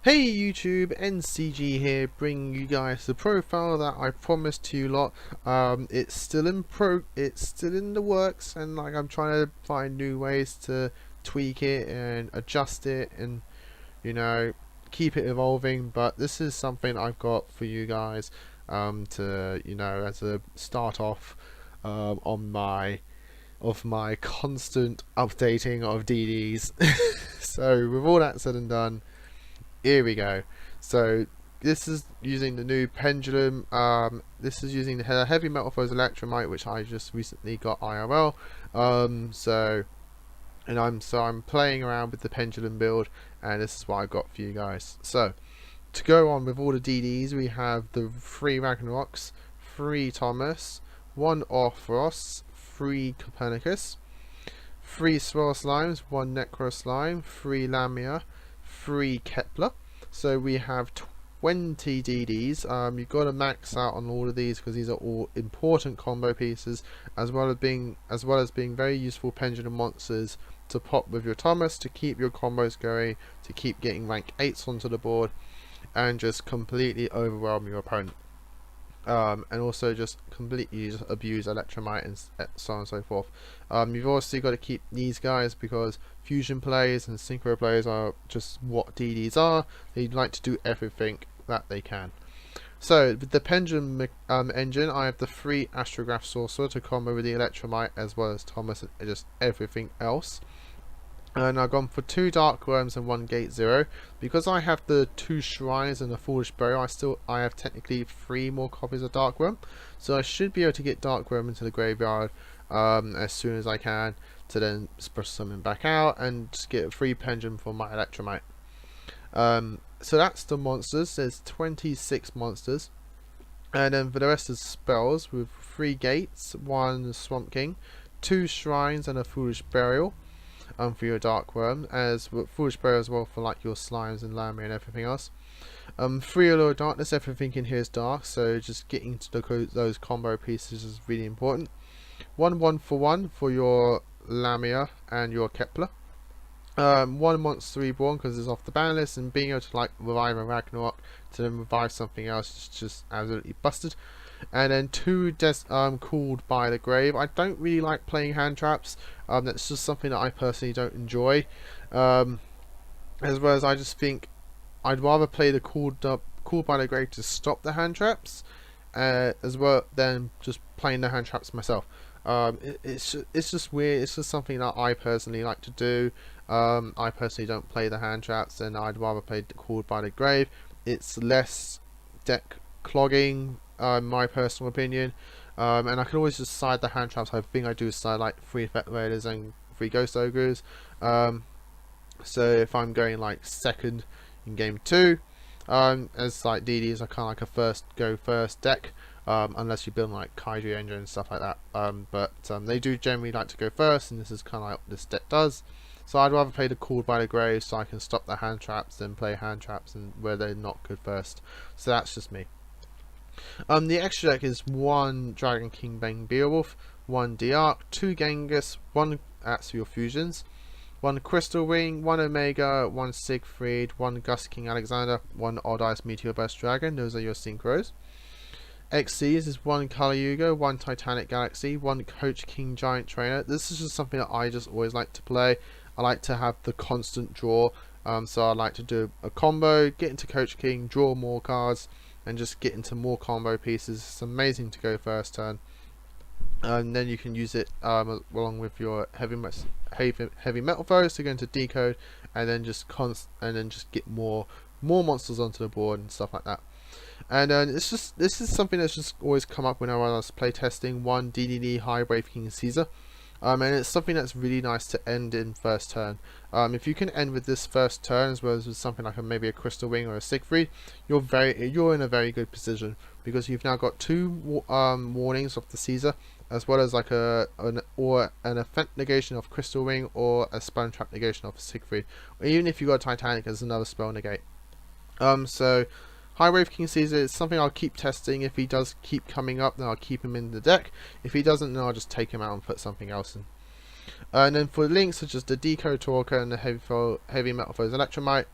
Hey YouTube, NCG here, bringing you guys the profile that I promised to you lot. It's still in the works, and like I'm trying to find new ways to tweak it and adjust it, and keep it evolving. But this is something I've got for you guys, to as a start off, on my constant updating of DDs. So with all that said and done, here we go. So this is using the new pendulum. This is using the heavy metal foes electromite, which I just recently got IRL. I'm playing around with the pendulum build, and this is what I got for you guys. So to go on with all the DDs, we have the 3 Ragnaroks, 3 Thomas, 1 Orthros, 3 Copernicus, 3 Swirl Slimes, 1 Necro Slime, 3 Lamia, 3 Kepler. So we have 20 DDs. You've got to max out on all of these because these are all important combo pieces, as well as being very useful pendulum monsters to pop with your Thomas to keep your combos going, to keep getting rank 8s onto the board, and just completely overwhelm your opponent. And also just completely abuse electromite and so on and so forth. You've also got to keep these guys because fusion plays and synchro plays are just what DDs are. They like to do everything that they can. So with the pendulum engine, I have the 3 astrograph sorcerer to combo with the electromite as well as Thomas and just everything else. And I've gone for 2 Dark Worms and 1 Gate Zero. Because I have the 2 Shrines and the Foolish Burial, I have technically 3 more copies of Dark Worm. So I should be able to get Dark Worm into the graveyard as soon as I can, to then spread something back out and just get a free pendulum for my electromite. So that's the monsters. There's 26 monsters. And then for the rest of the spells, with 3 Gates, 1 Swamp King, 2 Shrines and a Foolish Burial. For your Dark Worm, as Foolish Burial as well for like your Slimes and Lamia and everything else. 3 Allure of Darkness, everything in here is dark, so just getting to those combo pieces is really important. 1 1-for-1 for your Lamia and your Kepler. 1 Monster Reborn because it's off the ban list, and being able to like revive a Ragnarok to then revive something else is just absolutely busted. And then 2 Called by the Grave. I don't really like playing hand traps. That's just something that I personally don't enjoy. As well as I just think I'd rather play the Called by the Grave to stop the hand traps, as well than just playing the hand traps myself. It's just weird. It's just something that I personally like to do. I personally don't play the hand traps, and I'd rather play the Called by the Grave. It's less deck clogging, my personal opinion, and I can always just side the hand traps. I think I do side like 3 Effect Raiders and 3 Ghost Ogres. So if I'm going like second in game 2, as like DDs are kind of like a first deck, unless you build like Kaiju Engine and stuff like that. But they do generally like to go first, and this is kind of like what this deck does. So I'd rather play the Called by the Grave so I can stop the hand traps than play hand traps and where they're not good first. So that's just me. The extra deck is 1 Dragon King Bane Beowulf, 1 Diarch, 2 Genghis, 1 Axial Fusions, 1 Crystal Ring, 1 Omega, 1 Siegfried, 1 Gus King Alexander, 1 Odd Ice Meteor Burst Dragon. Those are your synchros. XCs is 1 Kali Yuga, 1 Titanic Galaxy, 1 Coach King Giant Trainer. This is just something that I just always like to play. I like to have the constant draw, so I like to do a combo, get into Coach King, draw more cards, and just get into more combo pieces. It's amazing to go first turn, and then you can use it along with your heavy metal foes to go into decode, and then just get more monsters onto the board and stuff like that. And this is something that's just always come up when I was play testing 1 DDD High Brave King Caesar. And it's something that's really nice to end in first turn. If you can end with this first turn, as well as with something like maybe a Crystal Wing or a Siegfried, you're in a very good position, because you've now got 2 warnings of the Caesar, as well as like an effect negation of Crystal Wing or a spell trap negation of Siegfried, or even if you got Titanic as another spell negate. So High Wave King Caesar is something I'll keep testing. If he does keep coming up, then I'll keep him in the deck. If he doesn't, then I'll just take him out and put something else in. And then for links such as the Decode Talker and the Heavy Metal Foes Electromite,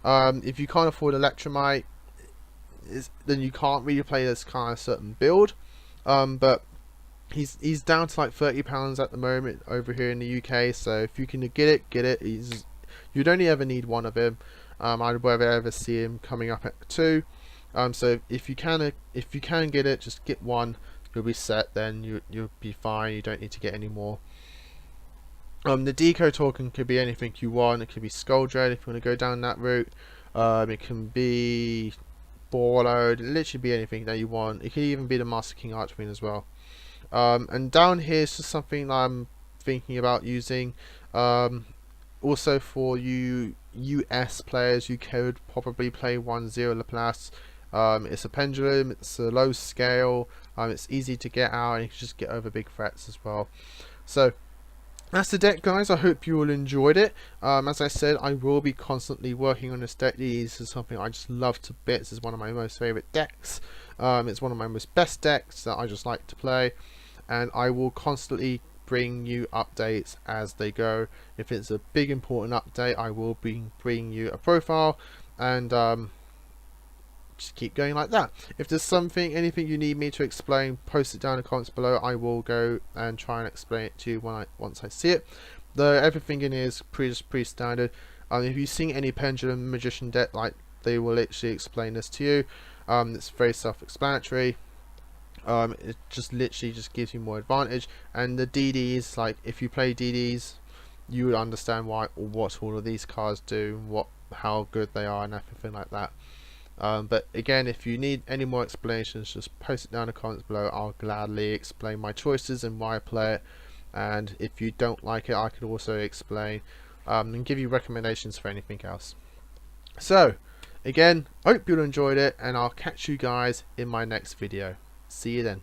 If you can't afford Electromite, then you can't really play this kind of certain build. But he's down to like £30 at the moment over here in the UK. So if you can get it, get it. You'd only ever need one of him. I'd rather ever see him coming up at 2. So if you can get it, just get one. You'll be set. Then you'll be fine. You don't need to get any more. The deco token could be anything you want. It could be Skull Dread if you want to go down that route. It can be Borload. It literally be anything that you want. It could even be the Master King Archfiend as well. And down here is just something I'm thinking about using. Also for you US players, you could probably play 1-0 Laplace. It's a pendulum, it's a low scale, it's easy to get out, and you can just get over big threats as well. So that's the deck, guys. I hope you all enjoyed it. As I said, I will be constantly working on this deck. This is something I just love to bits. It's one of my most favourite decks. It's one of my most best decks that I just like to play, and I will constantly bring you updates as they go. If it's a big important update, I will be bringing you a profile, and just keep going like that. If there's anything you need me to explain, post it down in the comments below. I will go and try and explain it to you once I see it. Though everything in here is pretty standard. If you see any pendulum magician deck, like, they will literally explain this to you. It's very self-explanatory. It just literally just gives you more advantage. And the DDs, like, if you play DDs, you would understand what all of these cards do, how good they are, and everything like that. But again, if you need any more explanations, just post it down in the comments below. I'll gladly explain my choices and why I play it. And if you don't like it, I could also explain and give you recommendations for anything else. So again, I hope you enjoyed it, and I'll catch you guys in my next video. See you then.